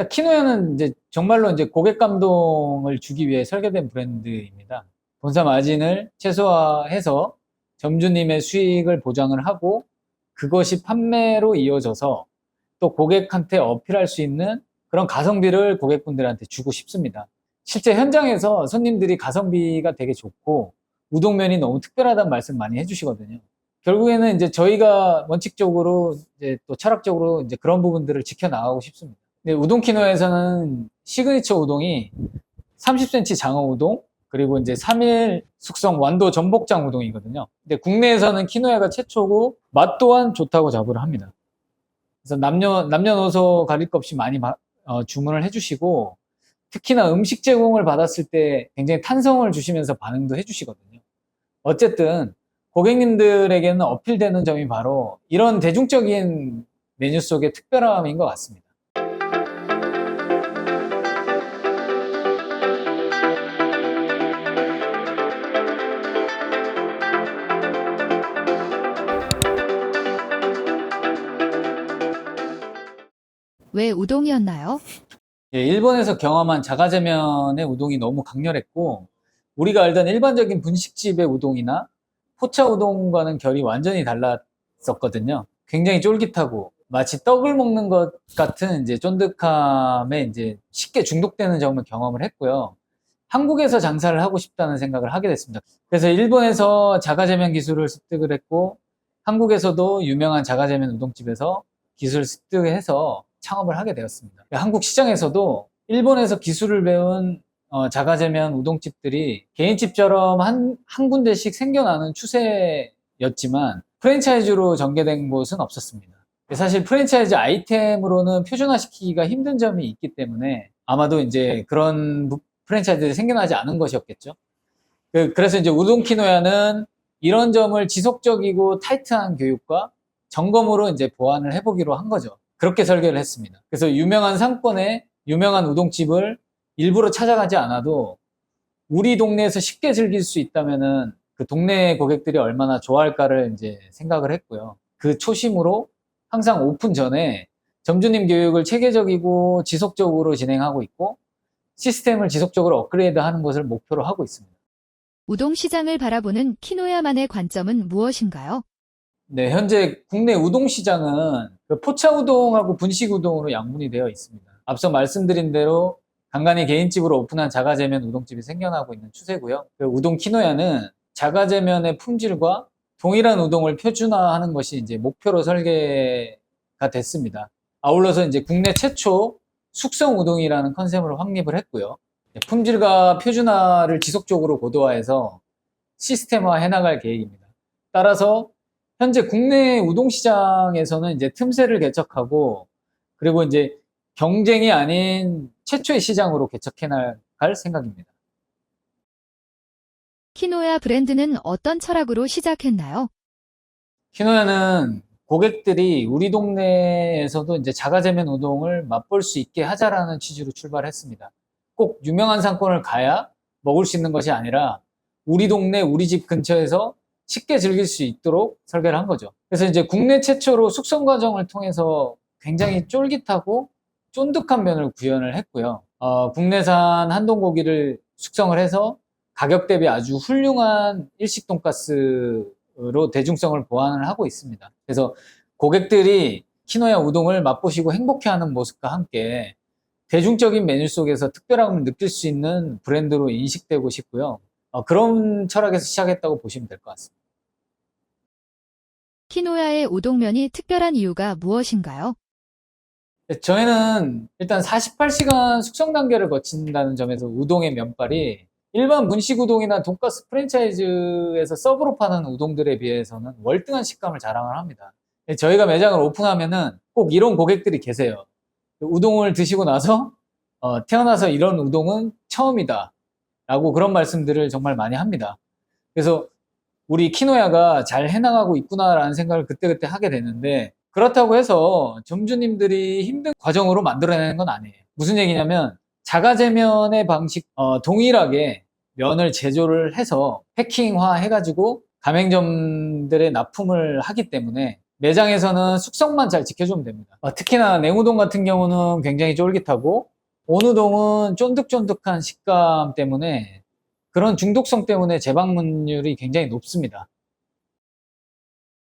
키노야는 이제 정말로 이제 고객 감동을 주기 위해 설계된 브랜드입니다. 본사 마진을 최소화해서 점주님의 수익을 보장을 하고 그것이 판매로 이어져서 또 고객한테 어필할 수 있는 그런 가성비를 고객분들한테 주고 싶습니다. 실제 현장에서 손님들이 가성비가 되게 좋고 우동면이 너무 특별하다는 말씀 많이 해주시거든요. 결국에는 이제 저희가 원칙적으로 이제 또 철학적으로 이제 그런 부분들을 지켜나가고 싶습니다. 근데 우동키노에서는 시그니처 우동이 30cm 장어 우동, 그리고 이제 3일 숙성 완도 전복장 우동이거든요. 근데 국내에서는 키노야가 최초고 맛 또한 좋다고 자부를 합니다. 그래서 남녀노소 가릴 것 없이 많이 주문을 해주시고 특히나 음식 제공을 받았을 때 굉장히 탄성을 주시면서 반응도 해주시거든요. 어쨌든 고객님들에게는 어필되는 점이 바로 이런 대중적인 메뉴 속의 특별함인 것 같습니다. 왜 우동이었나요? 예, 일본에서 경험한 자가제면의 우동이 너무 강렬했고 우리가 알던 일반적인 분식집의 우동이나 포차 우동과는 결이 완전히 달랐었거든요. 굉장히 쫄깃하고 마치 떡을 먹는 것 같은 이제 쫀득함에 이제 쉽게 중독되는 점을 경험을 했고요. 한국에서 장사를 하고 싶다는 생각을 하게 됐습니다. 그래서 일본에서 자가제면 기술을 습득을 했고 한국에서도 유명한 자가제면 우동집에서 기술을 습득해서 창업을 하게 되었습니다. 한국 시장에서도 일본에서 기술을 배운 자가제면 우동집들이 개인집처럼 한 군데씩 생겨나는 추세였지만 프랜차이즈로 전개된 곳은 없었습니다. 사실 프랜차이즈 아이템으로는 표준화시키기가 힘든 점이 있기 때문에 아마도 이제 그런 프랜차이즈들이 생겨나지 않은 것이었겠죠. 그래서 이제 우동키노야는 이런 점을 지속적이고 타이트한 교육과 점검으로 이제 보완을 해보기로 한 거죠. 그렇게 설계를 했습니다. 그래서 유명한 상권에 유명한 우동집을 일부러 찾아가지 않아도 우리 동네에서 쉽게 즐길 수 있다면은 그 동네 고객들이 얼마나 좋아할까를 이제 생각을 했고요. 그 초심으로 항상 오픈 전에 점주님 교육을 체계적이고 지속적으로 진행하고 있고 시스템을 지속적으로 업그레이드 하는 것을 목표로 하고 있습니다. 우동 시장을 바라보는 키노야만의 관점은 무엇인가요? 네, 현재 국내 우동 시장은 그 포차 우동하고 분식 우동으로 양분이 되어 있습니다. 앞서 말씀드린 대로 간간히 개인집으로 오픈한 자가제면 우동집이 생겨나고 있는 추세고요. 그 우동 키노야는 자가제면의 품질과 동일한 우동을 표준화하는 것이 이제 목표로 설계가 됐습니다. 아울러서 이제 국내 최초 숙성 우동이라는 컨셉으로 확립을 했고요. 품질과 표준화를 지속적으로 고도화해서 시스템화 해나갈 계획입니다. 따라서 현재 국내 우동 시장에서는 이제 틈새를 개척하고 그리고 이제 경쟁이 아닌 최초의 시장으로 개척해 나갈 생각입니다. 키노야 브랜드는 어떤 철학으로 시작했나요? 키노야는 고객들이 우리 동네에서도 이제 자가제면 우동을 맛볼 수 있게 하자라는 취지로 출발했습니다. 꼭 유명한 상권을 가야 먹을 수 있는 것이 아니라 우리 동네, 우리 집 근처에서 쉽게 즐길 수 있도록 설계를 한 거죠. 그래서 이제 국내 최초로 숙성 과정을 통해서 굉장히 쫄깃하고 쫀득한 면을 구현을 했고요. 국내산 한동 고기를 숙성을 해서 가격 대비 아주 훌륭한 일식 돈가스로 대중성을 보완을 하고 있습니다. 그래서 고객들이 키노야 우동을 맛보시고 행복해하는 모습과 함께 대중적인 메뉴 속에서 특별함을 느낄 수 있는 브랜드로 인식되고 싶고요. 그런 철학에서 시작했다고 보시면 될 것 같습니다. 키노야의 우동면이 특별한 이유가 무엇인가요? 저희는 일단 48시간 숙성 단계를 거친다는 점에서 우동의 면발이 일반 분식 우동이나 돈가스 프랜차이즈에서 서브로 파는 우동들에 비해서는 월등한 식감을 자랑을 합니다. 저희가 매장을 오픈하면은 꼭 이런 고객들이 계세요. 우동을 드시고 나서 태어나서 이런 우동은 처음이다 라고 그런 말씀들을 정말 많이 합니다. 그래서 우리 키노야가 잘 해나가고 있구나라는 생각을 그때그때 하게 되는데 그렇다고 해서 점주님들이 힘든 과정으로 만들어내는 건 아니에요. 무슨 얘기냐면 자가제면의 방식 동일하게 면을 제조를 해서 패킹화 해가지고 가맹점들에 납품을 하기 때문에 매장에서는 숙성만 잘 지켜주면 됩니다. 특히나 냉우동 같은 경우는 굉장히 쫄깃하고 온우동은 쫀득쫀득한 식감 때문에 그런 중독성 때문에 재방문율이 굉장히 높습니다.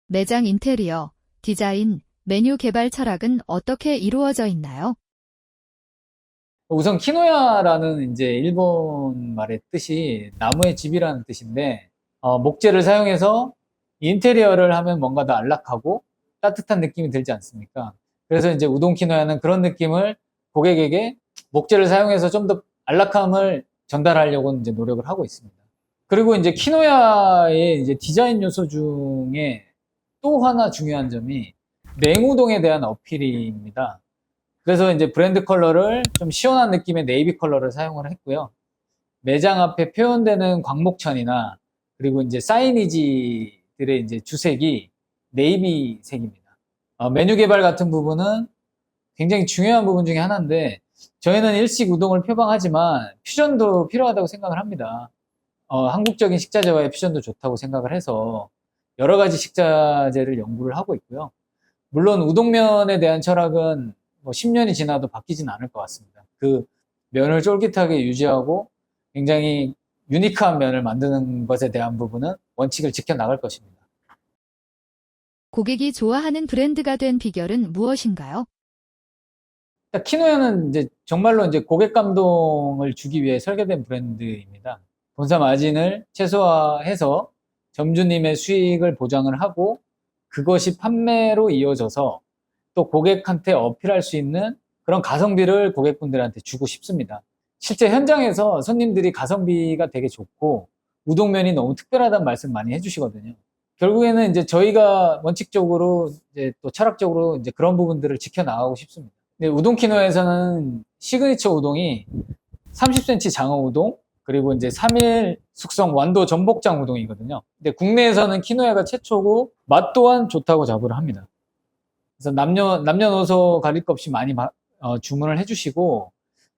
매장 인테리어, 디자인, 메뉴 개발 철학은 어떻게 이루어져 있나요? 우선 키노야라는 이제 일본 말의 뜻이 나무의 집이라는 뜻인데 목재를 사용해서 인테리어를 하면 뭔가 더 안락하고 따뜻한 느낌이 들지 않습니까? 그래서 이제 우동 키노야는 그런 느낌을 고객에게 목재를 사용해서 좀 더 안락함을 전달하려고 이제 노력을 하고 있습니다. 그리고 이제 키노야의 이제 디자인 요소 중에 또 하나 중요한 점이 냉우동에 대한 어필입니다. 그래서 이제 브랜드 컬러를 좀 시원한 느낌의 네이비 컬러를 사용을 했고요. 매장 앞에 표현되는 광목천이나 그리고 이제 사이니지들의 이제 주색이 네이비 색입니다. 메뉴 개발 같은 부분은 굉장히 중요한 부분 중에 하나인데 저희는 일식 우동을 표방하지만 퓨전도 필요하다고 생각을 합니다. 한국적인 식자재와의 퓨전도 좋다고 생각을 해서 여러 가지 식자재를 연구를 하고 있고요. 물론 우동면에 대한 철학은 뭐 10년이 지나도 바뀌진 않을 것 같습니다. 그 면을 쫄깃하게 유지하고 굉장히 유니크한 면을 만드는 것에 대한 부분은 원칙을 지켜나갈 것입니다. 고객이 좋아하는 브랜드가 된 비결은 무엇인가요? 키노야는 이제 정말로 이제 고객 감동을 주기 위해 설계된 브랜드입니다. 본사 마진을 최소화해서 점주님의 수익을 보장을 하고 그것이 판매로 이어져서 또 고객한테 어필할 수 있는 그런 가성비를 고객분들한테 주고 싶습니다. 실제 현장에서 손님들이 가성비가 되게 좋고 우동면이 너무 특별하다는 말씀 많이 해주시거든요. 결국에는 이제 저희가 원칙적으로 이제 또 철학적으로 이제 그런 부분들을 지켜나가고 싶습니다. 근데 우동 키노에서는 시그니처 우동이 30cm 장어 우동 그리고 이제 3일 숙성 완도 전복장 우동이거든요. 근데 국내에서는 키노야가 최초고 맛 또한 좋다고 자부를 합니다. 그래서 남녀노소 가릴 것 없이 많이 주문을 해주시고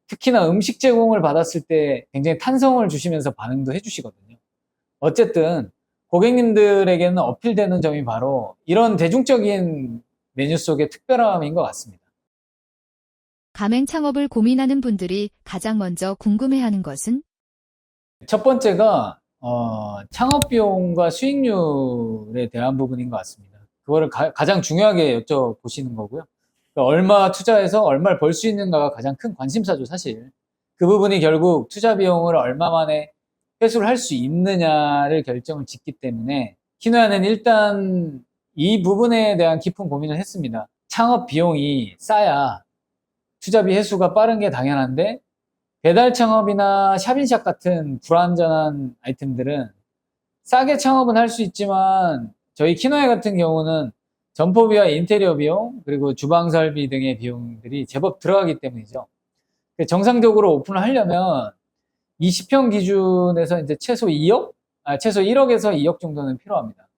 특히나 음식 제공을 받았을 때 굉장히 탄성을 주시면서 반응도 해주시거든요. 어쨌든 고객님들에게는 어필되는 점이 바로 이런 대중적인 메뉴 속의 특별함인 것 같습니다. 가맹 창업을 고민하는 분들이 가장 먼저 궁금해하는 것은? 첫 번째가 창업 비용과 수익률에 대한 부분인 것 같습니다. 그거를 가장 중요하게 여쭤보시는 거고요. 그러니까 얼마 투자해서 얼마를 벌 수 있는가가 가장 큰 관심사죠, 사실. 그 부분이 결국 투자 비용을 얼마 만에 회수를 할 수 있느냐를 결정을 짓기 때문에 키노야는 일단 이 부분에 대한 깊은 고민을 했습니다. 창업 비용이 싸야 투자비 회수가 빠른 게 당연한데 배달 창업이나 샵인샵 같은 불완전한 아이템들은 싸게 창업은 할 수 있지만 저희 키노야 같은 경우는 점포비와 인테리어 비용 그리고 주방 설비 등의 비용들이 제법 들어가기 때문이죠. 정상적으로 오픈을 하려면 20평 기준에서 이제 최소 2억? 최소 1억에서 2억 정도는 필요합니다.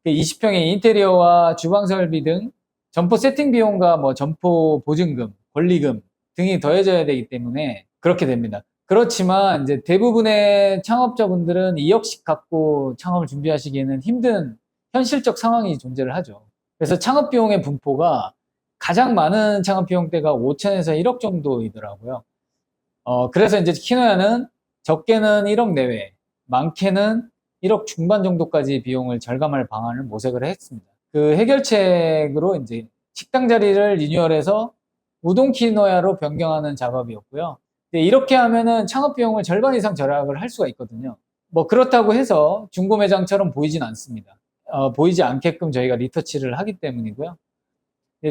20평의 인테리어와 주방 설비 등 점포 세팅 비용과 뭐 점포 보증금, 권리금 등이 더해져야 되기 때문에 그렇게 됩니다. 그렇지만 이제 대부분의 창업자분들은 2억씩 갖고 창업을 준비하시기에는 힘든 현실적 상황이 존재를 하죠. 그래서 창업 비용의 분포가 가장 많은 창업 비용대가 5천에서 1억 정도이더라고요. 그래서 이제 키노야는 적게는 1억 내외, 많게는 1억 중반 정도까지 비용을 절감할 방안을 모색을 했습니다. 그 해결책으로 이제 식당 자리를 리뉴얼해서 우동 키노야로 변경하는 작업이었고요. 이렇게 하면은 창업 비용을 절반 이상 절약을 할 수가 있거든요. 뭐 그렇다고 해서 중고 매장처럼 보이진 않습니다. 보이지 않게끔 저희가 리터치를 하기 때문이고요.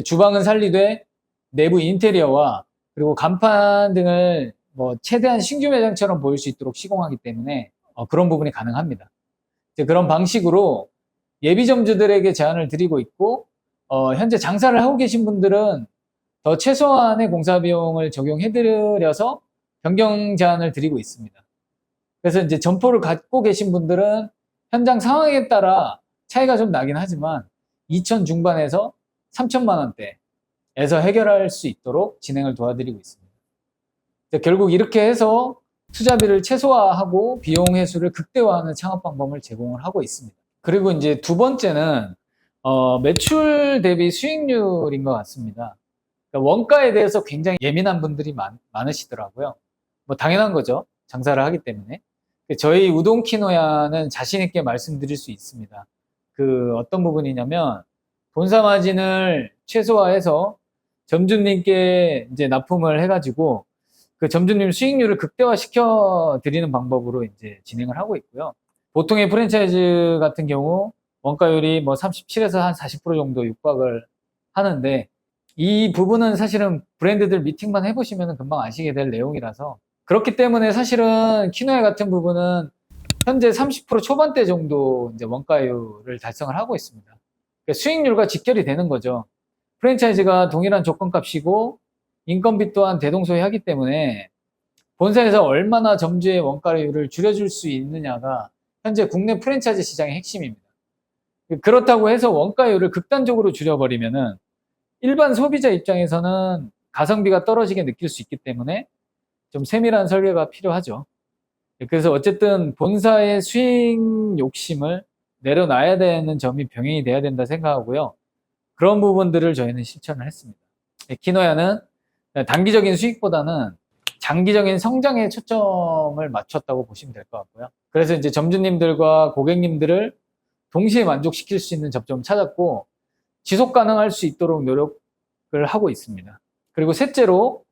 주방은 살리되 내부 인테리어와 그리고 간판 등을 뭐 최대한 신규 매장처럼 보일 수 있도록 시공하기 때문에 그런 부분이 가능합니다. 그런 방식으로 예비점주들에게 제안을 드리고 있고 현재 장사를 하고 계신 분들은 더 최소한의 공사 비용을 적용해드려서 변경 제안을 드리고 있습니다. 그래서 이제 점포를 갖고 계신 분들은 현장 상황에 따라 차이가 좀 나긴 하지만 2천 중반에서 3천만 원대에서 해결할 수 있도록 진행을 도와드리고 있습니다. 결국 이렇게 해서 투자비를 최소화하고 비용 회수를 극대화하는 창업 방법을 제공을 하고 있습니다. 그리고 이제 두 번째는 매출 대비 수익률인 것 같습니다. 그러니까 원가에 대해서 굉장히 예민한 분들이 많으시더라고요. 뭐 당연한 거죠. 장사를 하기 때문에. 저희 우동키노야는 자신 있게 말씀드릴 수 있습니다. 그 어떤 부분이냐면 본사 마진을 최소화해서 점주님께 이제 납품을 해가지고 그 점주님 수익률을 극대화시켜 드리는 방법으로 이제 진행을 하고 있고요. 보통의 프랜차이즈 같은 경우 원가율이 뭐 37에서 한 40% 정도 육박을 하는데 이 부분은 사실은 브랜드들 미팅만 해보시면 금방 아시게 될 내용이라서 그렇기 때문에 사실은 키노야 같은 부분은 현재 30% 초반대 정도 이제 원가율을 달성을 하고 있습니다. 그러니까 수익률과 직결이 되는 거죠. 프랜차이즈가 동일한 조건값이고 인건비 또한 대동소이하기 때문에 본사에서 얼마나 점주의 원가율을 줄여줄 수 있느냐가 현재 국내 프랜차이즈 시장의 핵심입니다. 그렇다고 해서 원가율을 극단적으로 줄여버리면은 일반 소비자 입장에서는 가성비가 떨어지게 느낄 수 있기 때문에 좀 세밀한 설계가 필요하죠. 그래서 어쨌든 본사의 수익 욕심을 내려놔야 되는 점이 병행이 돼야 된다 생각하고요. 그런 부분들을 저희는 실천을 했습니다. 키노야는 단기적인 수익보다는 장기적인 성장에 초점을 맞췄다고 보시면 될 것 같고요. 그래서 이제 점주님들과 고객님들을 동시에 만족시킬 수 있는 접점을 찾았고 지속 가능할 수 있도록 노력을 하고 있습니다. 그리고 셋째로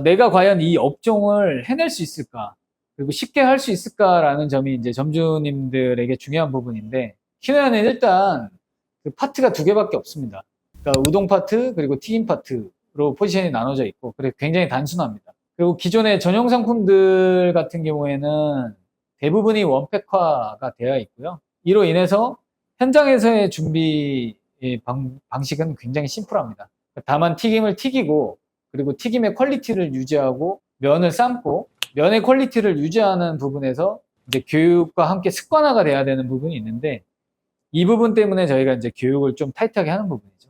내가 과연 이 업종을 해낼 수 있을까? 그리고 쉽게 할 수 있을까라는 점이 이제 점주님들에게 중요한 부분인데 키노야는 일단 그 파트가 두 개밖에 없습니다. 그러니까 우동 파트 그리고 튀김 파트로 포지션이 나눠져 있고 그래서 굉장히 단순합니다. 그리고 기존의 전용 상품들 같은 경우에는 대부분이 원팩화가 되어 있고요. 이로 인해서 현장에서의 준비 방식은 굉장히 심플합니다. 다만 튀김을 튀기고 그리고 튀김의 퀄리티를 유지하고 면을 삶고 면의 퀄리티를 유지하는 부분에서 이제 교육과 함께 습관화가 돼야 되는 부분이 있는데 이 부분 때문에 저희가 이제 교육을 좀 타이트하게 하는 부분이죠.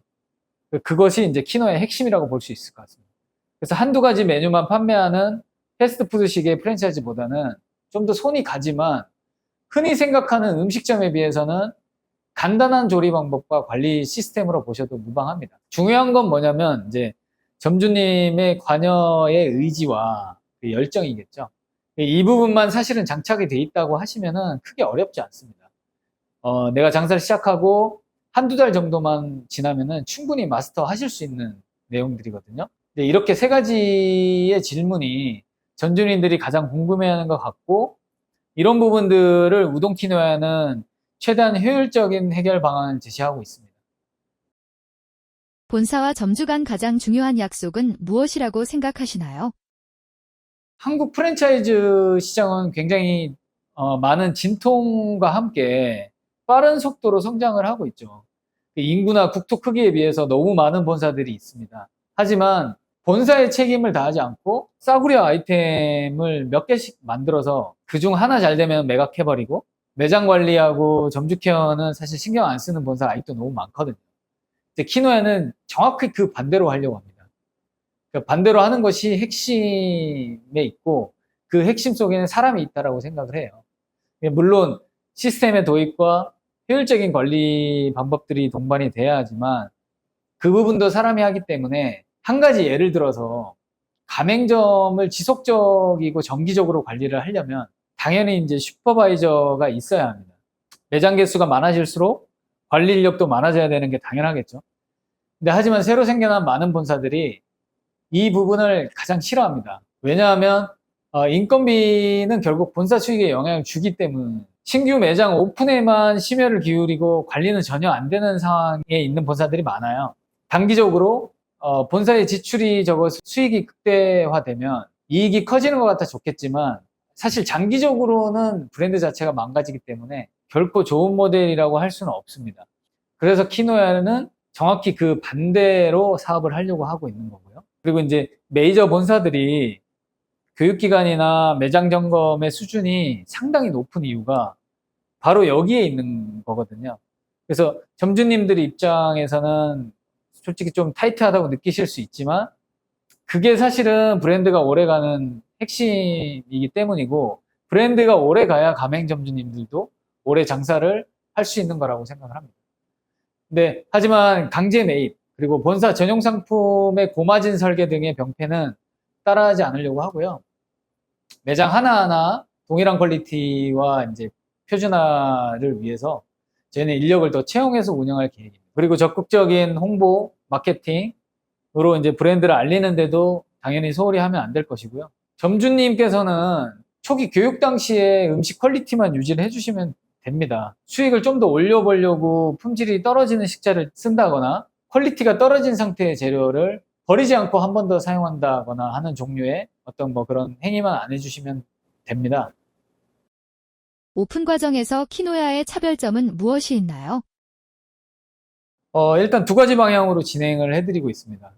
그것이 이제 키노의 핵심이라고 볼 수 있을 것 같습니다. 그래서 한두 가지 메뉴만 판매하는 패스트푸드식의 프랜차이즈보다는 좀 더 손이 가지만 흔히 생각하는 음식점에 비해서는 간단한 조리 방법과 관리 시스템으로 보셔도 무방합니다. 중요한 건 뭐냐면 이제 점주님의 관여의 의지와 그 열정이겠죠. 이 부분만 사실은 장착이 돼 있다고 하시면은 크게 어렵지 않습니다. 내가 장사를 시작하고 한두 달 정도만 지나면은 충분히 마스터 하실 수 있는 내용들이거든요. 근데 이렇게 세 가지의 질문이 전주인들이 가장 궁금해하는 것 같고 이런 부분들을 우동키노야는 최대한 효율적인 해결 방안을 제시하고 있습니다. 본사와 점주 간 가장 중요한 약속은 무엇이라고 생각하시나요? 한국 프랜차이즈 시장은 굉장히 많은 진통과 함께 빠른 속도로 성장을 하고 있죠. 인구나 국토 크기에 비해서 너무 많은 본사들이 있습니다. 하지만 본사의 책임을 다하지 않고 싸구려 아이템을 몇 개씩 만들어서 그중 하나 잘 되면 매각해버리고 매장 관리하고 점주 케어는 사실 신경 안 쓰는 본사가 아직도 너무 많거든요. 근데 키노야는 정확히 그 반대로 하려고 합니다. 그러니까 반대로 하는 것이 핵심에 있고 그 핵심 속에는 사람이 있다라고 생각을 해요. 물론 시스템의 도입과 효율적인 관리 방법들이 동반이 돼야 하지만 그 부분도 사람이 하기 때문에 한 가지 예를 들어서 가맹점을 지속적이고 정기적으로 관리를 하려면 당연히 이제 슈퍼바이저가 있어야 합니다. 매장 개수가 많아질수록 관리 인력도 많아져야 되는 게 당연하겠죠. 근데 하지만 새로 생겨난 많은 본사들이 이 부분을 가장 싫어합니다. 왜냐하면 인건비는 결국 본사 수익에 영향을 주기 때문에 신규 매장 오픈에만 심혈을 기울이고 관리는 전혀 안 되는 상황에 있는 본사들이 많아요. 단기적으로 본사의 지출이 적어서 수익이 극대화되면 이익이 커지는 것 같아 좋겠지만 사실 장기적으로는 브랜드 자체가 망가지기 때문에 결코 좋은 모델이라고 할 수는 없습니다. 그래서 키노야는 정확히 그 반대로 사업을 하려고 하고 있는 거고요. 그리고 이제 메이저 본사들이 교육기관이나 매장 점검의 수준이 상당히 높은 이유가 바로 여기에 있는 거거든요. 그래서 점주님들 입장에서는 솔직히 좀 타이트하다고 느끼실 수 있지만 그게 사실은 브랜드가 오래가는 핵심이기 때문이고 브랜드가 오래 가야 가맹점주님들도 오래 장사를 할 수 있는 거라고 생각을 합니다. 네, 하지만 강제 매입, 그리고 본사 전용 상품의 고마진 설계 등의 병폐는 따라하지 않으려고 하고요. 매장 하나하나 동일한 퀄리티와 이제 표준화를 위해서 저희는 인력을 더 채용해서 운영할 계획입니다. 그리고 적극적인 홍보, 마케팅으로 이제 브랜드를 알리는데도 당연히 소홀히 하면 안 될 것이고요. 점주님께서는 초기 교육 당시에 음식 퀄리티만 유지를 해주시면 됩니다. 수익을 좀 더 올려보려고 품질이 떨어지는 식자를 쓴다거나 퀄리티가 떨어진 상태의 재료를 버리지 않고 한 번 더 사용한다거나 하는 종류의 어떤 뭐 그런 행위만 안 해주시면 됩니다. 오픈 과정에서 키노야의 차별점은 무엇이 있나요? 일단 두 가지 방향으로 진행을 해드리고 있습니다.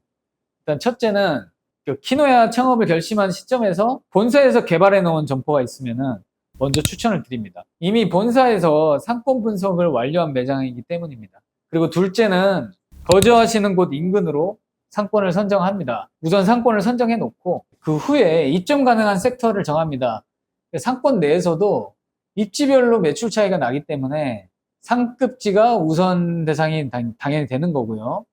일단 첫째는 그 키노야 창업을 결심한 시점에서 본사에서 개발해 놓은 점포가 있으면은 먼저 추천을 드립니다. 이미 본사에서 상권 분석을 완료한 매장이기 때문입니다. 그리고 둘째는 거주하시는 곳 인근으로 상권을 선정합니다. 우선 상권을 선정해 놓고 그 후에 입점 가능한 섹터를 정합니다. 상권 내에서도 입지별로 매출 차이가 나기 때문에 상급지가 우선 대상이 당연히 되는 거고요.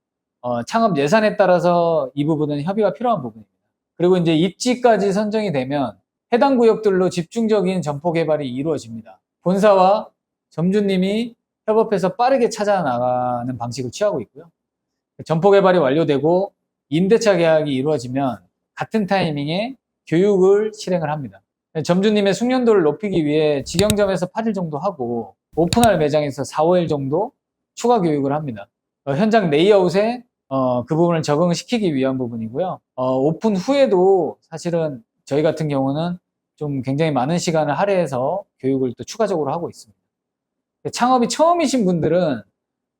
창업 예산에 따라서 이 부분은 협의가 필요한 부분입니다. 그리고 이제 입지까지 선정이 되면 해당 구역들로 집중적인 점포 개발이 이루어집니다. 본사와 점주님이 협업해서 빠르게 찾아 나가는 방식을 취하고 있고요. 점포 개발이 완료되고 임대차 계약이 이루어지면 같은 타이밍에 교육을 실행을 합니다. 점주님의 숙련도를 높이기 위해 직영점에서 8일 정도 하고 오픈할 매장에서 4, 5일 정도 추가 교육을 합니다. 현장 레이아웃에 그 부분을 적응시키기 위한 부분이고요. 오픈 후에도 사실은 저희 같은 경우는 좀 굉장히 많은 시간을 할애해서 교육을 또 추가적으로 하고 있습니다. 창업이 처음이신 분들은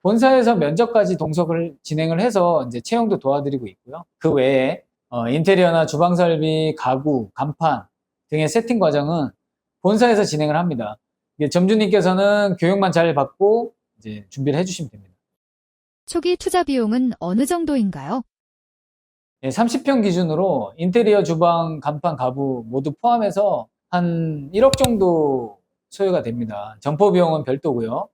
본사에서 면접까지 동석을 진행을 해서 이제 채용도 도와드리고 있고요. 그 외에 인테리어나 주방 설비, 가구, 간판 등의 세팅 과정은 본사에서 진행을 합니다. 점주님께서는 교육만 잘 받고 이제 준비를 해주시면 됩니다. 초기 투자 비용은 어느 정도인가요? 30평 기준으로 인테리어, 주방, 간판, 가구 모두 포함해서 한 1억 정도 소요가 됩니다. 점포 비용은 별도고요.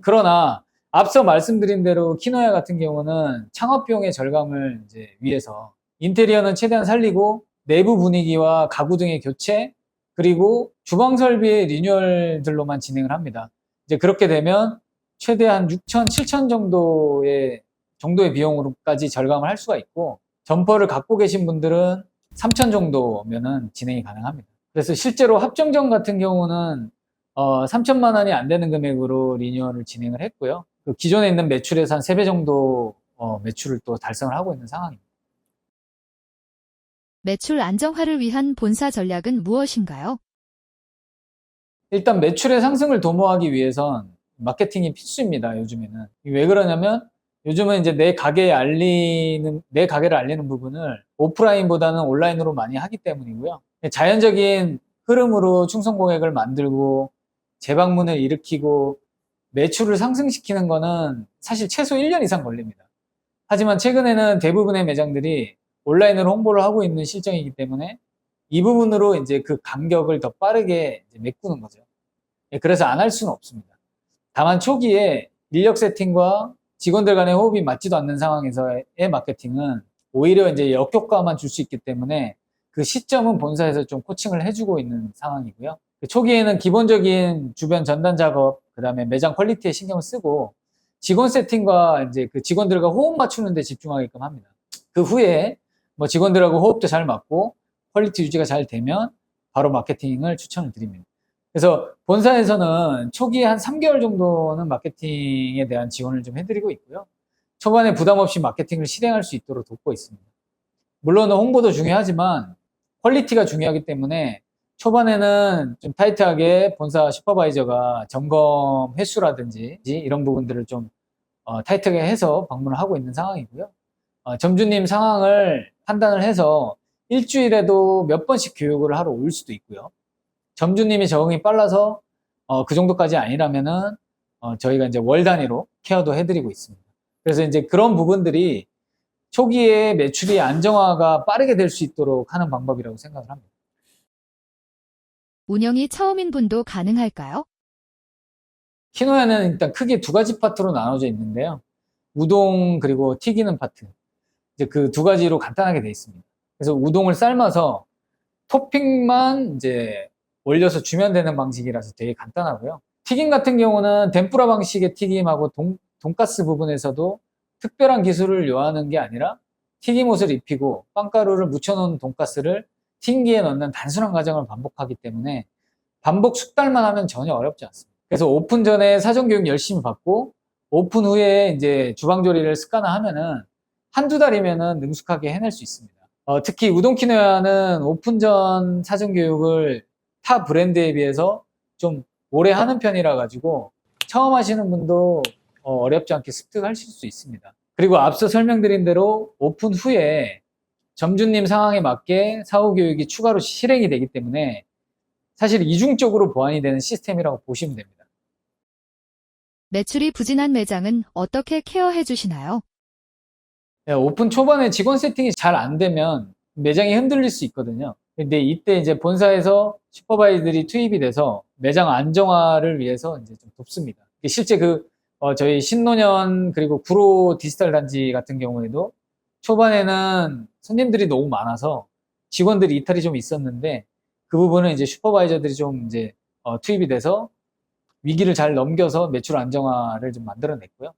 그러나 앞서 말씀드린 대로 키노야 같은 경우는 창업 비용의 절감을 이제 위해서 인테리어는 최대한 살리고 내부 분위기와 가구 등의 교체, 그리고 주방 설비의 리뉴얼들로만 진행을 합니다. 이제 그렇게 되면 최대한 6천, 7천 정도의 비용으로까지 절감을 할 수가 있고, 점포를 갖고 계신 분들은 3천 정도면은 진행이 가능합니다. 그래서 실제로 합정점 같은 경우는 3천만 원이 안 되는 금액으로 리뉴얼을 진행을 했고요. 그 기존에 있는 매출에서 한 3배 정도 매출을 또 달성을 하고 있는 상황입니다. 매출 안정화를 위한 본사 전략은 무엇인가요? 일단 매출의 상승을 도모하기 위해선 마케팅이 필수입니다. 요즘에는. 왜 그러냐면 요즘은 이제 내 가게를 알리는 부분을 오프라인보다는 온라인으로 많이 하기 때문이고요. 자연적인 흐름으로 충성 고객을 만들고 재방문을 일으키고 매출을 상승시키는 거는 사실 최소 1년 이상 걸립니다. 하지만 최근에는 대부분의 매장들이 온라인으로 홍보를 하고 있는 실정이기 때문에 이 부분으로 이제 그 간격을 더 빠르게 이제 메꾸는 거죠. 그래서 안 할 수는 없습니다. 다만 초기에 인력 세팅과 직원들 간의 호흡이 맞지도 않는 상황에서의 마케팅은 오히려 이제 역효과만 줄 수 있기 때문에 그 시점은 본사에서 좀 코칭을 해주고 있는 상황이고요. 초기에는 기본적인 주변 전단 작업, 그 다음에 매장 퀄리티에 신경을 쓰고 직원 세팅과 이제 그 직원들과 호흡 맞추는 데 집중하게끔 합니다. 그 후에 뭐 직원들하고 호흡도 잘 맞고 퀄리티 유지가 잘 되면 바로 마케팅을 추천을 드립니다. 그래서 본사에서는 초기에 한 3개월 정도는 마케팅에 대한 지원을 좀 해드리고 있고요. 초반에 부담 없이 마케팅을 실행할 수 있도록 돕고 있습니다. 물론 홍보도 중요하지만 퀄리티가 중요하기 때문에 초반에는 좀 타이트하게 본사 슈퍼바이저가 점검 횟수라든지 이런 부분들을 좀 타이트하게 해서 방문을 하고 있는 상황이고요. 점주님 상황을 판단을 해서 일주일에도 몇 번씩 교육을 하러 올 수도 있고요. 점주님이 적응이 빨라서 그 정도까지 아니라면은 저희가 이제 월 단위로 케어도 해드리고 있습니다. 그래서 이제 그런 부분들이 초기에 매출이 안정화가 빠르게 될 수 있도록 하는 방법이라고 생각을 합니다. 운영이 처음인 분도 가능할까요? 키노야는 일단 크게 두 가지 파트로 나눠져 있는데요. 우동 그리고 튀기는 파트. 이제 그 두 가지로 간단하게 되어 있습니다. 그래서 우동을 삶아서 토핑만 이제 올려서 주면 되는 방식이라서 되게 간단하고요. 튀김 같은 경우는 덴뿌라 방식의 튀김하고 돈가스 부분에서도 특별한 기술을 요하는 게 아니라 튀김옷을 입히고 빵가루를 묻혀놓은 돈가스를 튀김기에 넣는 단순한 과정을 반복하기 때문에 반복 숙달만 하면 전혀 어렵지 않습니다. 그래서 오픈 전에 사전 교육 열심히 받고 오픈 후에 이제 주방 조리를 습관화하면은 한두 달이면은 능숙하게 해낼 수 있습니다. 특히 우동키노야는 오픈 전 사전 교육을 타 브랜드에 비해서 좀 오래 하는 편이라 가지고 처음 하시는 분도 어렵지 않게 습득하실 수 있습니다. 그리고 앞서 설명드린 대로 오픈 후에 점주님 상황에 맞게 사후 교육이 추가로 실행이 되기 때문에 사실 이중적으로 보완이 되는 시스템이라고 보시면 됩니다. 매출이 부진한 매장은 어떻게 케어해 주시나요? 네, 오픈 초반에 직원 세팅이 잘 안 되면 매장이 흔들릴 수 있거든요. 근데 이때 이제 본사에서 슈퍼바이저들이 투입이 돼서 매장 안정화를 위해서 이제 좀 돕습니다. 실제 저희 신노년 그리고 구로 디지털 단지 같은 경우에도 초반에는 손님들이 너무 많아서 직원들이 이탈이 좀 있었는데 그 부분은 이제 슈퍼바이저들이 좀 이제 투입이 돼서 위기를 잘 넘겨서 매출 안정화를 좀 만들어냈고요.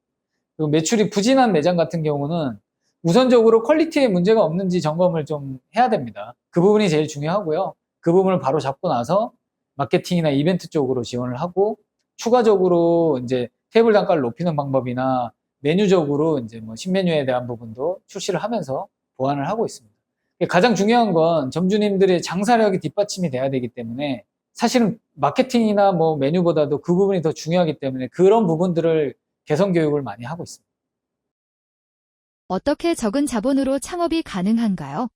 그리고 매출이 부진한 매장 같은 경우는 우선적으로 퀄리티에 문제가 없는지 점검을 좀 해야 됩니다. 그 부분이 제일 중요하고요. 그 부분을 바로 잡고 나서 마케팅이나 이벤트 쪽으로 지원을 하고 추가적으로 이제 테이블 단가를 높이는 방법이나 메뉴적으로 이제 뭐 신메뉴에 대한 부분도 출시를 하면서 보완을 하고 있습니다. 가장 중요한 건 점주님들의 장사력이 뒷받침이 돼야 되기 때문에 사실은 마케팅이나 뭐 메뉴보다도 그 부분이 더 중요하기 때문에 그런 부분들을 개선 교육을 많이 하고 있습니다. 어떻게 적은 자본으로 창업이 가능한가요?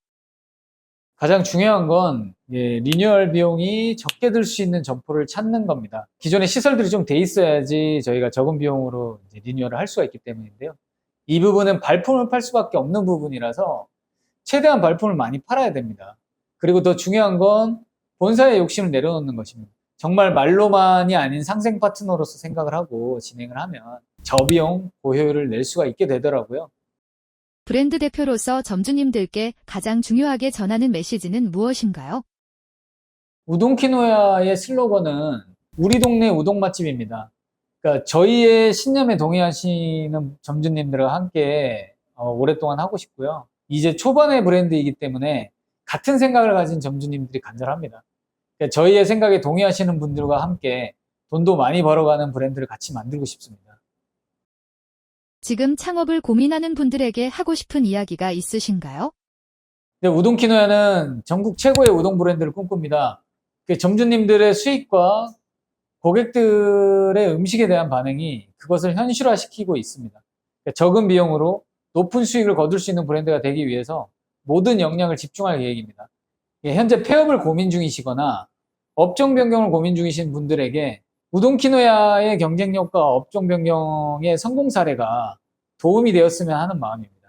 가장 중요한 건 리뉴얼 비용이 적게 들 수 있는 점포를 찾는 겁니다. 기존에 시설들이 좀 돼 있어야지 저희가 적은 비용으로 이제 리뉴얼을 할 수가 있기 때문인데요. 이 부분은 발품을 팔 수밖에 없는 부분이라서 최대한 발품을 많이 팔아야 됩니다. 그리고 더 중요한 건 본사의 욕심을 내려놓는 것입니다. 정말 말로만이 아닌 상생 파트너로서 생각을 하고 진행을 하면 저비용, 고효율을 낼 수가 있게 되더라고요. 브랜드 대표로서 점주님들께 가장 중요하게 전하는 메시지는 무엇인가요? 우동키노야의 슬로건은 우리 동네 우동 맛집입니다. 그러니까 저희의 신념에 동의하시는 점주님들과 함께 오랫동안 하고 싶고요. 이제 초반의 브랜드이기 때문에 같은 생각을 가진 점주님들이 간절합니다. 그러니까 저희의 생각에 동의하시는 분들과 함께 돈도 많이 벌어가는 브랜드를 같이 만들고 싶습니다. 지금 창업을 고민하는 분들에게 하고 싶은 이야기가 있으신가요? 우동키노야는 전국 최고의 우동 브랜드를 꿈꿉니다. 점주님들의 수익과 고객들의 음식에 대한 반응이 그것을 현실화시키고 있습니다. 적은 비용으로 높은 수익을 거둘 수 있는 브랜드가 되기 위해서 모든 역량을 집중할 계획입니다. 현재 폐업을 고민 중이시거나 업종 변경을 고민 중이신 분들에게 우동키노야의 경쟁력과 업종 변경의 성공 사례가 도움이 되었으면 하는 마음입니다.